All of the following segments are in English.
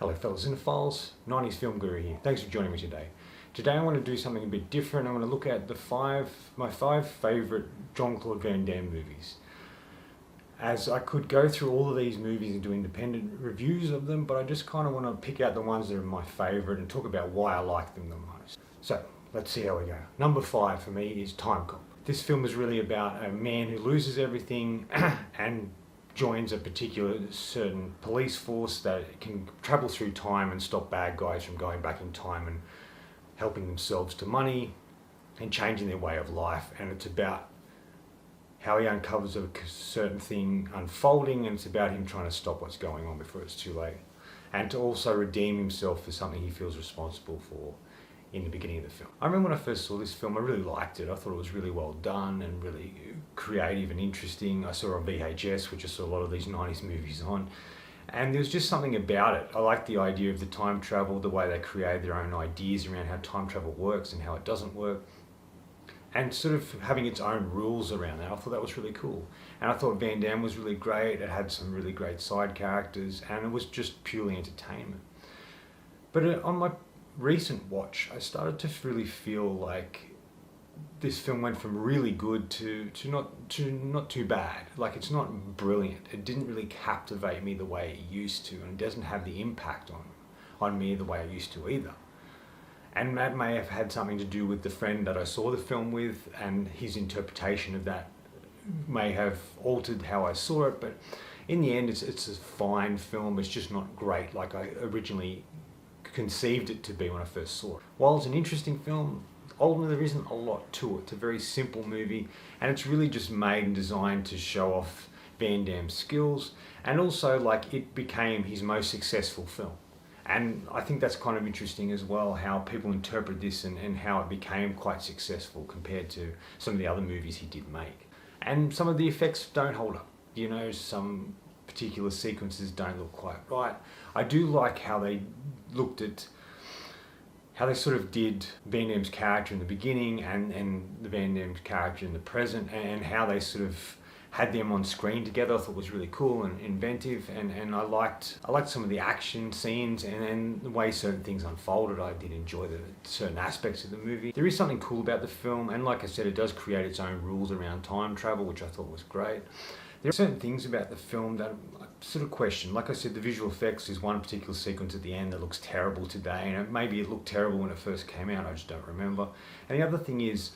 Hello fellas cinephiles, 90s Film Guru here. Thanks for joining me today. Today I want to do something a bit different. I'm going to look at my five favourite Jean-Claude Van Damme movies. As I could go through all of these movies and do independent reviews of them, but I just kind of want to pick out the ones that are my favourite and talk about why I like them the most. So, let's see how we go. Number 5 for me is Timecop. This film is really about a man who loses everything and joins a particular certain police force that can travel through time and stop bad guys from going back in time and helping themselves to money and changing their way of life. And it's about how he uncovers a certain thing unfolding, and it's about him trying to stop what's going on before it's too late, and to also redeem himself for something he feels responsible for in the beginning of the film. I remember when I first saw this film, I really liked it. I thought it was really well done and really creative and interesting. I saw it on VHS, which I saw a lot of these 90s movies on, and there was just something about it. I liked the idea of the time travel, the way they created their own ideas around how time travel works and how it doesn't work, and sort of having its own rules around that. I thought that was really cool. And I thought Van Damme was really great. It had some really great side characters, and it was just purely entertainment. But on my recent watch, I started to really feel like this film went from really good to not too bad. Like, it's not brilliant. It didn't really captivate me the way it used to, and it doesn't have the impact on me the way it used to either. And that may have had something to do with the friend that I saw the film with, and his interpretation of that may have altered how I saw it. But in the end, it's a fine film. It's just not great like I originally conceived it to be when I first saw it. While it's an interesting film, ultimately there isn't a lot to it. It's a very simple movie, and it's really just made and designed to show off Van Damme's skills, and also like it became his most successful film. And I think that's kind of interesting as well, how people interpret this and how it became quite successful compared to some of the other movies he did make. And some of the effects don't hold up. You know, some particular sequences don't look quite right. I do like how they looked at how they sort of did Van Damme's character in the beginning and the Van Damme's character in the present, and how they sort of had them on screen together. I thought was really cool and inventive, and I liked some of the action scenes and the way certain things unfolded. I did enjoy the certain aspects of the movie. There is something cool about the film, and like I said, it does create its own rules around time travel, which I thought was great. There are certain things about the film that I sort of question. Like I said, the visual effects is one particular sequence at the end that looks terrible today, and maybe it looked terrible when it first came out, I just don't remember. And the other thing is,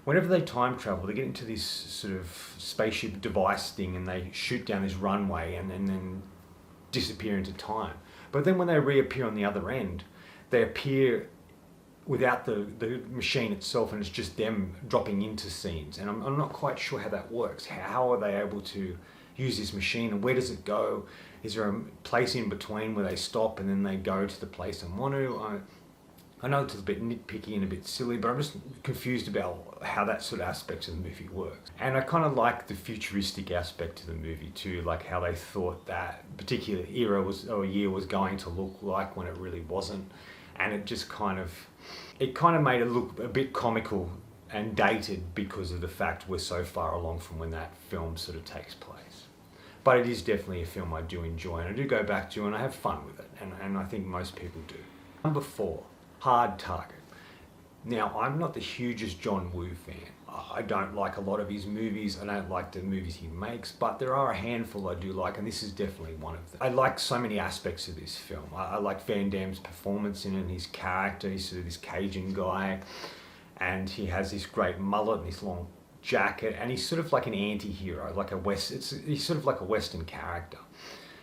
whenever they time travel, they get into this sort of spaceship device thing and they shoot down this runway and then disappear into time. But then when they reappear on the other end, they appear without the machine itself, and it's just them dropping into scenes. And I'm not quite sure how that works. How are they able to use this machine, and where does it go? Is there a place in between where they stop and then they go to the place they want to? I know it's a bit nitpicky and a bit silly, but I'm just confused about how that sort of aspect of the movie works. And I kind of like the futuristic aspect of the movie too, like how they thought that particular year was going to look like when it really wasn't. And it just kind of made it look a bit comical and dated because of the fact we're so far along from when that film sort of takes place. But it is definitely a film I do enjoy, and I do go back to, and I have fun with it, and I think most people do. Number 4. Hard Target. Now, I'm not the hugest John Woo fan. I don't like a lot of his movies. I don't like the movies he makes, but there are a handful I do like, and this is definitely one of them. I like so many aspects of this film. I like Van Damme's performance in it, and his character. He's sort of this Cajun guy, and he has this great mullet and this long jacket, and he's sort of like an anti-hero, like he's sort of like a Western character.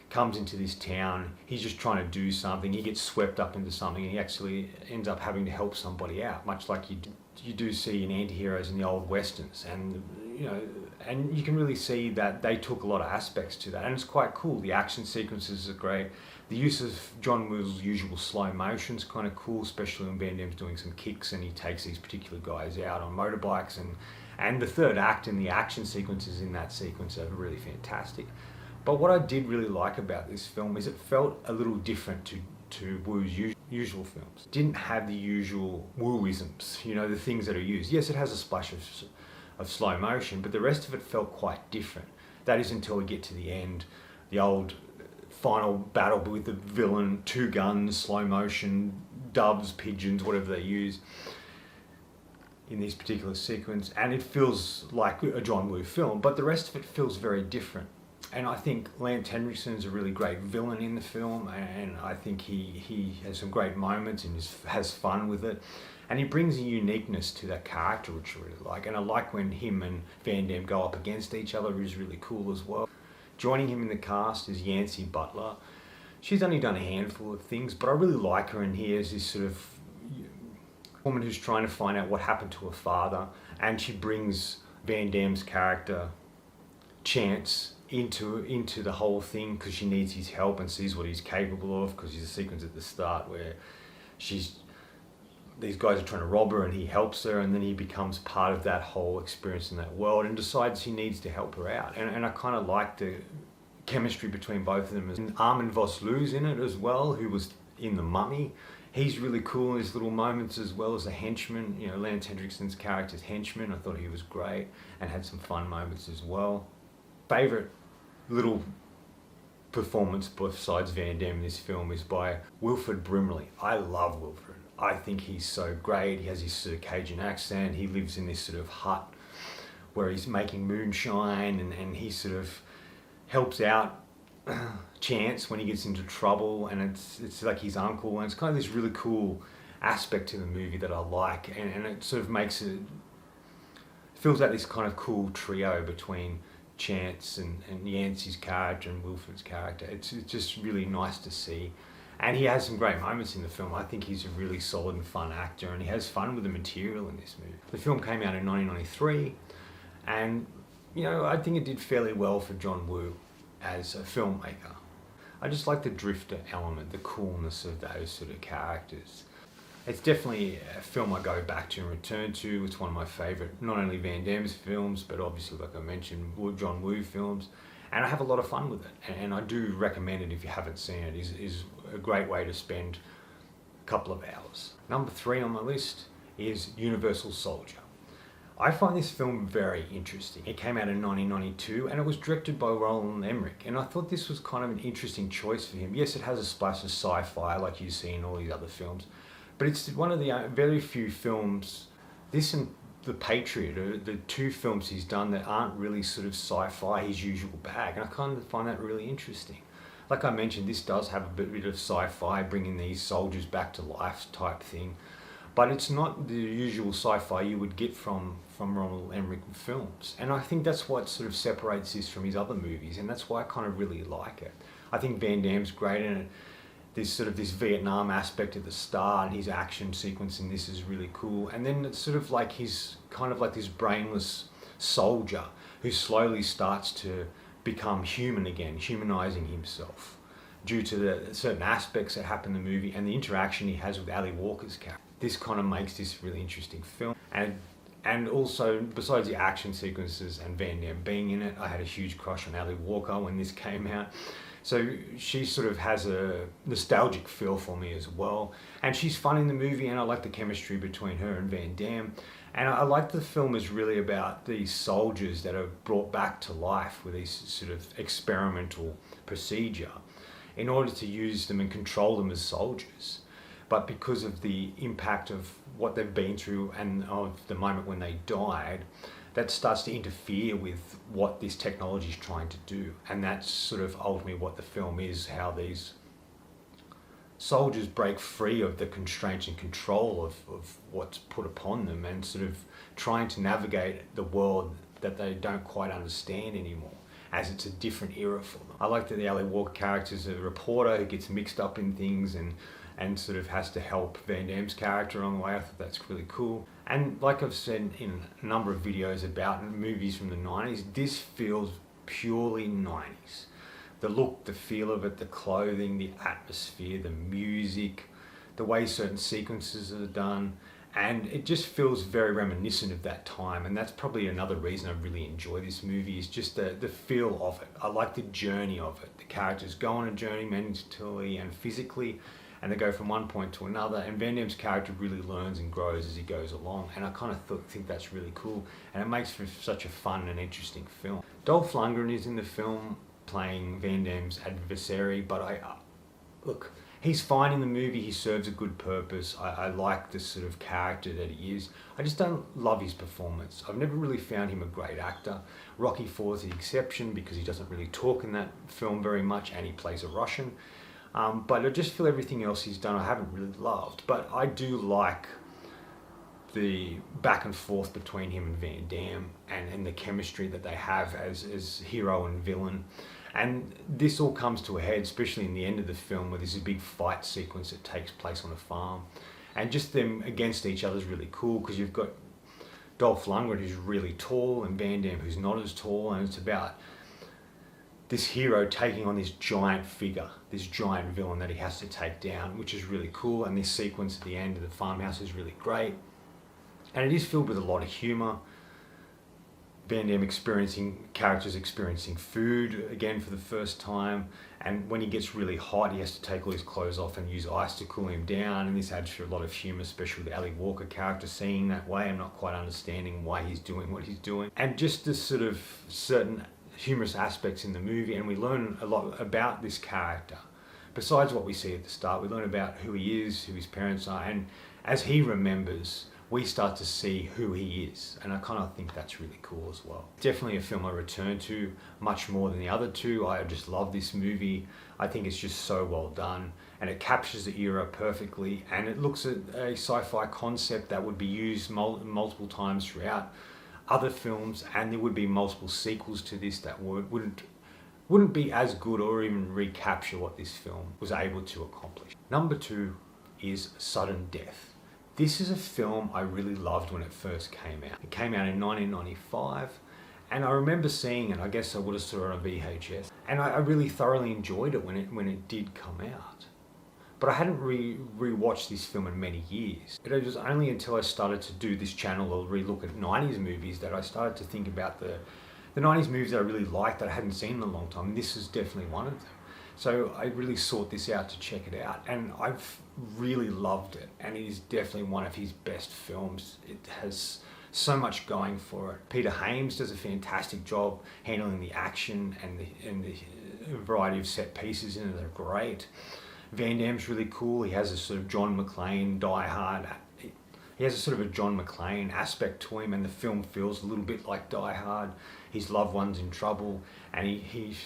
Comes into this town, he's just trying to do something, he gets swept up into something, and he actually ends up having to help somebody out, much like you do see in anti-heroes in the old westerns. And you can really see that they took a lot of aspects to that, and it's quite cool. The action sequences are great. The use of John Woo's usual slow motion is kind of cool, especially when Van Damme's doing some kicks and he takes these particular guys out on motorbikes, and the third act and the action sequences in that sequence are really fantastic. But what I did really like about this film is it felt a little different to Woo's usual films. It didn't have the usual Wooisms, the things that are used. Yes, it has a splash of slow motion, but the rest of it felt quite different. That is until we get to the end. The old final battle with the villain, 2 guns, slow motion, doves, pigeons, whatever they use in this particular sequence, and it feels like a John Woo film, but the rest of it feels very different. And I think Lance Henriksen's a really great villain in the film, and I think he has some great moments and has fun with it. And he brings a uniqueness to that character, which I really like. And I like when him and Van Damme go up against each other is really cool as well. Joining him in the cast is Yancy Butler. She's only done a handful of things, but I really like her in here as this sort of woman who's trying to find out what happened to her father, and she brings Van Damme's character, Chance, into the whole thing because she needs his help and sees what he's capable of, because there's a sequence at the start where these guys are trying to rob her and he helps her, and then he becomes part of that whole experience in that world and decides he needs to help her out. And I kind of like the chemistry between both of them. And Armin Vosloo's in it as well, who was in The Mummy. He's really cool in his little moments, as well as a henchman. You know, Lance Henriksen's character's henchman. I thought he was great and had some fun moments as well. Favourite little performance besides Van Damme in this film is by Wilford Brimley. I love Wilford. I think he's so great. He has his sort of Cajun accent. He lives in this sort of hut where he's making moonshine, and he sort of helps out Chance when he gets into trouble, and it's like his uncle, and it's kind of this really cool aspect to the movie that I like, and it sort of makes it feels like this kind of cool trio between Chance and Yancey's character and Wilford's character. It's just really nice to see, and he has some great moments in the film. I think he's a really solid and fun actor, and he has fun with the material in this movie. The film came out in 1993, and you know, I think it did fairly well for John Woo as a filmmaker. I just like the drifter element, the coolness of those sort of characters. It's definitely a film I go back to and return to. It's one of my favourite, not only Van Damme's films, but obviously, like I mentioned, John Woo films. And I have a lot of fun with it. And I do recommend it if you haven't seen it. Is a great way to spend a couple of hours. Number 3 on my list is Universal Soldier. I find this film very interesting. It came out in 1992 and it was directed by Roland Emmerich, and I thought this was kind of an interesting choice for him. Yes, it has a splash of sci-fi like you see in all these other films, but it's one of the very few films, this and The Patriot are the 2 films he's done that aren't really sort of sci-fi, his usual bag, and I kind of find that really interesting. Like I mentioned, this does have a bit of sci-fi, bringing these soldiers back to life type thing, but it's not the usual sci-fi you would get from Roland Emmerich films. And I think that's what sort of separates this from his other movies, and that's why I kind of really like it. I think Van Damme's great in it. There's sort of this Vietnam aspect at the start, and his action sequence in this is really cool. And then it's sort of like he's kind of like this brainless soldier who slowly starts to become human again, humanizing himself due to the certain aspects that happen in the movie and the interaction he has with Ali Walker's character. This kind of makes this really interesting film. And also, besides the action sequences and Van Damme being in it, I had a huge crush on Ali Walker when this came out. So she sort of has a nostalgic feel for me as well. And she's fun in the movie, and I like the chemistry between her and Van Damme. And I like the film is really about these soldiers that are brought back to life with this sort of experimental procedure in order to use them and control them as soldiers. But because of the impact of what they've been through and of the moment when they died, that starts to interfere with what this technology is trying to do. And that's sort of ultimately what the film is, how these soldiers break free of the constraints and control of what's put upon them, and sort of trying to navigate the world that they don't quite understand anymore, as it's a different era for them. I like that the Ali Walker character is a reporter who gets mixed up in things and sort of has to help Van Damme's character on the way. I thought that's really cool. And like I've said in a number of videos about movies from the 90s, this feels purely 90s. The look, the feel of it, the clothing, the atmosphere, the music, the way certain sequences are done, and it just feels very reminiscent of that time. And that's probably another reason I really enjoy this movie, is just the feel of it. I like the journey of it. The characters go on a journey mentally and physically, and they go from one point to another, and Van Damme's character really learns and grows as he goes along, and I kind of think that's really cool, and it makes for such a fun and interesting film. Dolph Lundgren is in the film. playing Van Damme's adversary, but look, he's fine in the movie, he serves a good purpose. I like the sort of character that he is. I just don't love his performance. I've never really found him a great actor. Rocky IV is the exception because he doesn't really talk in that film very much and he plays a Russian. But I just feel everything else he's done I haven't really loved. But I do like the back and forth between him and Van Damme and the chemistry that they have as hero and villain. And this all comes to a head, especially in the end of the film, where there's a big fight sequence that takes place on a farm. And just them against each other is really cool, because you've got Dolph Lundgren, who's really tall, and Van Damme, who's not as tall, and it's about this hero taking on this giant figure, this giant villain that he has to take down, which is really cool. And this sequence at the end of the farmhouse is really great. And it is filled with a lot of humour. Van Damme characters experiencing food again for the first time, and when he gets really hot he has to take all his clothes off and use ice to cool him down, and this adds for a lot of humour, especially with the Ali Walker character seeing that way and not quite understanding why he's doing what he's doing. And just this sort of certain humorous aspects in the movie, and we learn a lot about this character. Besides what we see at the start, we learn about who he is, who his parents are, and as he remembers, we start to see who he is, and I kind of think that's really cool as well. Definitely a film I return to much more than the other two. I just love this movie. I think it's just so well done, and it captures the era perfectly, and it looks at a sci-fi concept that would be used multiple times throughout other films, and there would be multiple sequels to this that wouldn't be as good or even recapture what this film was able to accomplish. Number 2 is Sudden Death. This is a film I really loved when it first came out. It came out in 1995, and I remember seeing it. I guess I would have saw it on VHS, and I really thoroughly enjoyed it when it did come out. But I hadn't re-watched this film in many years. It was only until I started to do this channel or re-look at 90s movies that I started to think about the 90s movies that I really liked that I hadn't seen in a long time. This is definitely one of them. So I really sought this out to check it out, and I've really loved it, and it is definitely one of his best films. It has so much going for it. Peter Hames does a fantastic job handling the action, and the variety of set pieces in it are great. Van Damme's really cool. He has a sort of John McClane, Die Hard. He has a sort of a John McClane aspect to him, and the film feels a little bit like Die Hard. His loved one's in trouble, and he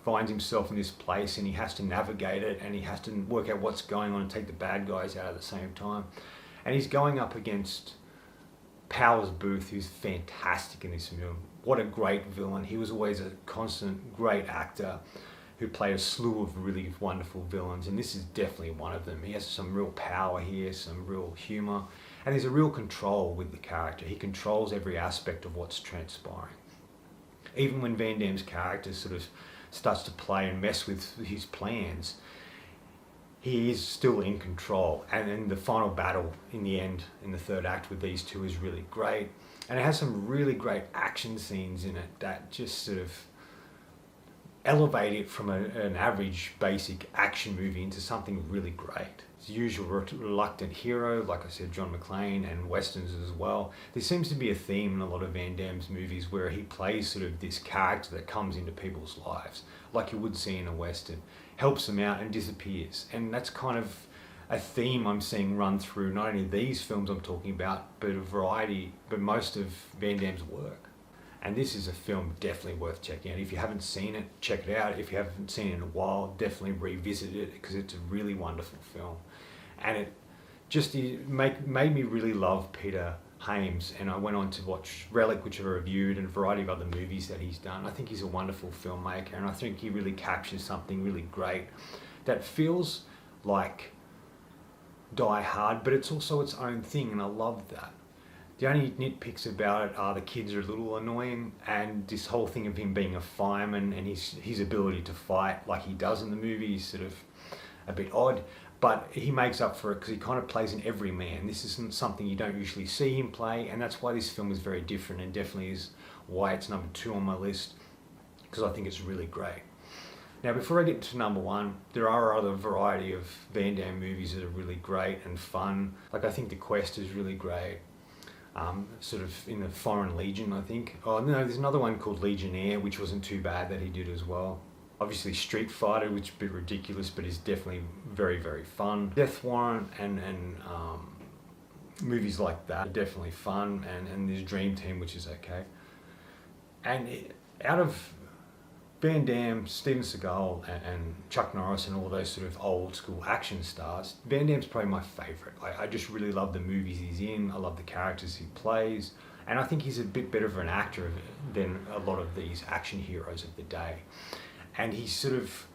finds himself in this place, and he has to navigate it, and he has to work out what's going on and take the bad guys out at the same time. And he's going up against Powers Booth, who's fantastic in this film. What a great villain. He was always a constant great actor who played a slew of really wonderful villains, and this is definitely one of them. He has some real power here, some real humour, and there's a real control with the character. He controls every aspect of what's transpiring. Even when Van Damme's character sort of starts to play and mess with his plans, he is still in control. And then the final battle in the end, in the third act with these two, is really great. And it has some really great action scenes in it that just sort of elevate it from an average basic action movie into something really great. It's the usual reluctant hero, like I said, John McClane, and westerns as well. There seems to be a theme in a lot of Van Damme's movies where he plays sort of this character that comes into people's lives, like you would see in a western, helps them out and disappears. And that's kind of a theme I'm seeing run through not only these films I'm talking about, but most of Van Damme's work. And this is a film definitely worth checking out. If you haven't seen it, check it out. If you haven't seen it in a while, definitely revisit it, because it's a really wonderful film. And it just made me really love Peter Hames, and I went on to watch Relic, which I reviewed, and a variety of other movies that he's done. I think he's a wonderful filmmaker, and I think he really captures something really great that feels like Die Hard, but it's also its own thing, and I love that. The only nitpicks about it are the kids are a little annoying, and this whole thing of him being a fireman and his ability to fight like he does in the movie is sort of a bit odd, but he makes up for it because he kind of plays an everyman. This isn't something you don't usually see him play, and that's why this film is very different, and definitely is why it's number 2 on my list, because I think it's really great. Now, before I get to number 1, there are other variety of Van Damme movies that are really great and fun. Like, I think The Quest is really great. sort of in the Foreign Legion, I think. Oh no, there's another one called Legionnaire, which wasn't too bad that he did as well. Obviously Street Fighter, which is a bit ridiculous, but is definitely very, very fun. Death Warrant and movies like that are definitely fun, and there's Dream Team, which is okay. And out of Van Damme, Steven Seagal, and Chuck Norris and all those sort of old school action stars, Van Damme's probably my favourite. I just really love the movies he's in, I love the characters he plays, and I think he's a bit better of an actor than a lot of these action heroes of the day. And he sort of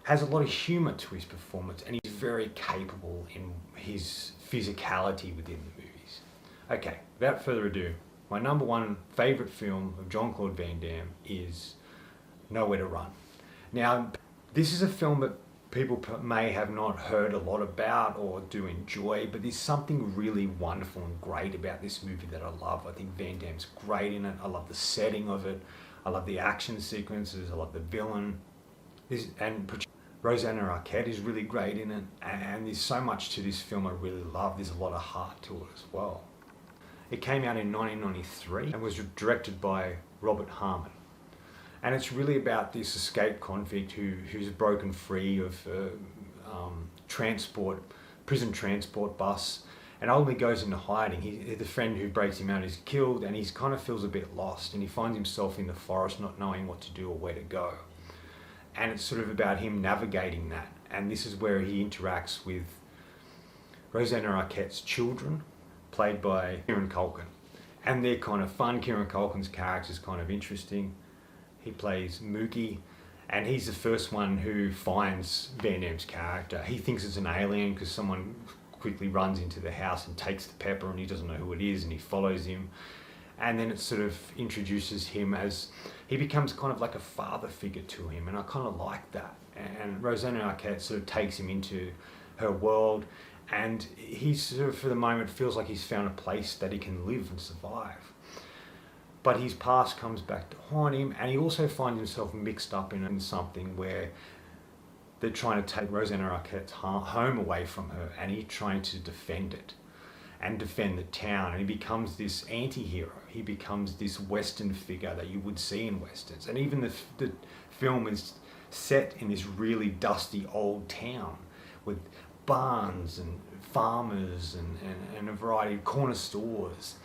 has a lot of humour to his performance, and he's very capable in his physicality within the movies. Okay, without further ado, my number one favourite film of Jean-Claude Van Damme is Nowhere to Run. Now, this is a film that people may have not heard a lot about or do enjoy, but there's something really wonderful and great about this movie that I love. I think Van Damme's great in it. I love the setting of it. I love the action sequences. I love the villain. And Rosanna Arquette is really great in it. And there's so much to this film I really love. There's a lot of heart to it as well. It came out in 1993 and was directed by Robert Harmon. And it's really about this escaped convict who's broken free of prison transport bus, and ultimately goes into hiding. The friend who breaks him out is killed, and he kind of feels a bit lost, and he finds himself in the forest not knowing what to do or where to go. And it's sort of about him navigating that. And this is where he interacts with Rosanna Arquette's children, played by Kieran Culkin. And they're kind of fun. Kieran Culkin's character is kind of interesting. He plays Mookie, and he's the first one who finds Van Damme's character. He thinks it's an alien because someone quickly runs into the house and takes the pepper, and he doesn't know who it is, and he follows him. And then it sort of introduces him as, he becomes kind of like a father figure to him, and I kind of like that. And Rosanna Arquette sort of takes him into her world, and he sort of, for the moment, feels like he's found a place that he can live and survive. But his past comes back to haunt him, and he also finds himself mixed up in something where they're trying to take Rosanna Arquette's home away from her, and he's trying to defend it and defend the town, and he becomes this anti-hero. He becomes this Western figure that you would see in Westerns. And even the film is set in this really dusty old town with barns and farmers and a variety of corner stores.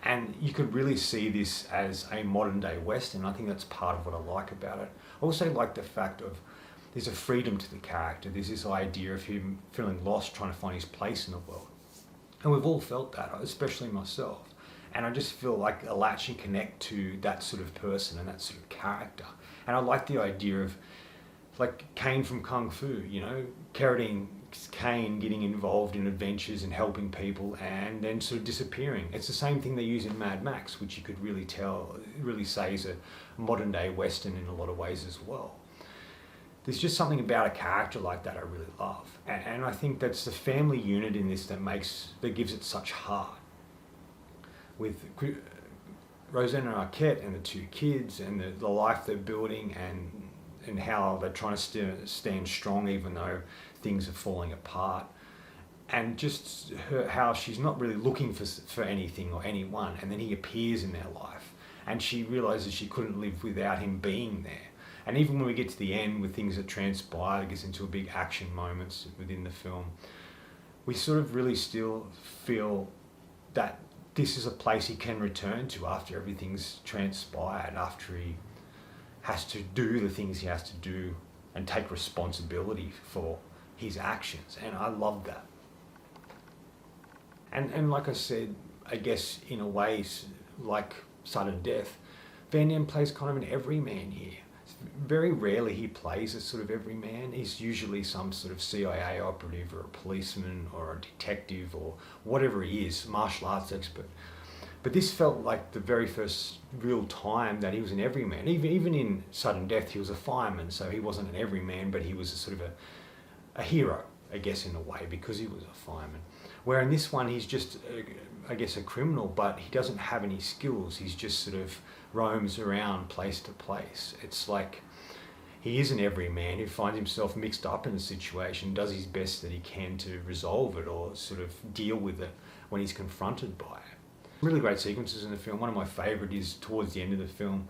And you could really see this as a modern day Western. I think that's part of what I like about it. I also like the fact of there's a freedom to the character. There's this idea of him feeling lost, trying to find his place in the world. And we've all felt that, especially myself. And I just feel like I latch and connect to that sort of person and that sort of character. And I like the idea of, like Kane from Kung Fu, you know, Carradine Kane getting involved in adventures and helping people and then sort of disappearing. It's the same thing they use in Mad Max, which you could really say is a modern day Western in a lot of ways as well. There's just something about a character like that I really love. And I think that's the family unit in this that gives it such heart. With Rosanna Arquette and the two kids and the life they're building and how they're trying to stand strong even though things are falling apart. And just how she's not really looking for anything or anyone, and then he appears in their life. And she realises she couldn't live without him being there. And even when we get to the end with things that transpire, it gets into a big action moments within the film, we sort of really still feel that this is a place he can return to after everything's transpired, after he has to do the things he has to do and take responsibility for his actions. And I love that. And like I said, I guess in a way, like Sudden Death, Van Damme plays kind of an everyman here. Very rarely he plays a sort of everyman. He's usually some sort of CIA operative or a policeman or a detective or whatever he is, martial arts expert. But this felt like the very first real time that he was an everyman. Even in Sudden Death, he was a fireman, so he wasn't an everyman, but he was a sort of a hero, I guess, in a way, because he was a fireman. Where in this one, he's just, I guess, a criminal, but he doesn't have any skills. He's just sort of roams around place to place. It's like he is an everyman who finds himself mixed up in a situation, does his best that he can to resolve it or sort of deal with it when he's confronted by it. Really great sequences in the film. One of my favourite is towards the end of the film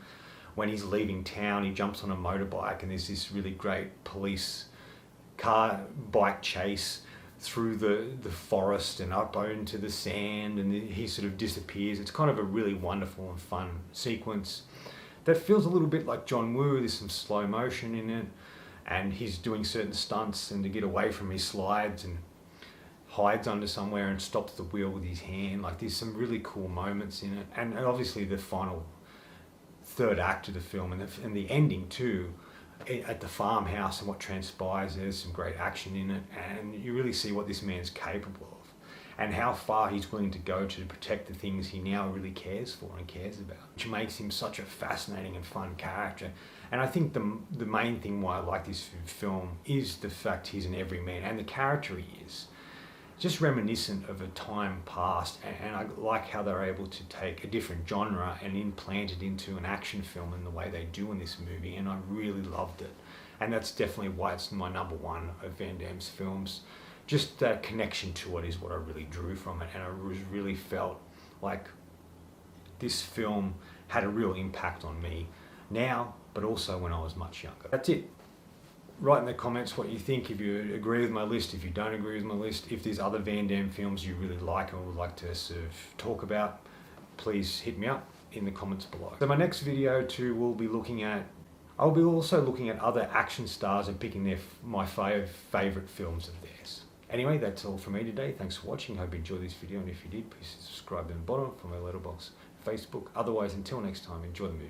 when he's leaving town. He jumps on a motorbike and there's this really great police bike chase through the forest and up into the sand, and he sort of disappears. It's kind of a really wonderful and fun sequence that feels a little bit like John Woo. There's some slow motion in it, and he's doing certain stunts, and to get away from his slides and hides under somewhere and stops the wheel with his hand. Like, there's some really cool moments in it, and obviously the final third act of the film and the ending too, at the farmhouse and what transpires. There's some great action in it, and you really see what this man's capable of and how far he's willing to go to protect the things he now really cares for and cares about, which makes him such a fascinating and fun character. And I think the main thing why I like this film is the fact he's an everyman, and the character he is just reminiscent of a time past, and I like how they're able to take a different genre and implant it into an action film in the way they do in this movie, and I really loved it. And that's definitely why it's my number one of Van Damme's films. Just that connection to it is what I really drew from it, and I really felt like this film had a real impact on me now, but also when I was much younger. That's it. Write in the comments what you think, if you agree with my list, if you don't agree with my list, if there's other Van Damme films you really like and would like to sort of talk about, please hit me up in the comments below. So my next video too will be I'll be also looking at other action stars and picking my favourite films of theirs. Anyway, that's all from me today. Thanks for watching. Hope you enjoyed this video, and if you did, please subscribe down the bottom for my letterbox, Facebook. Otherwise, until next time, enjoy the movie.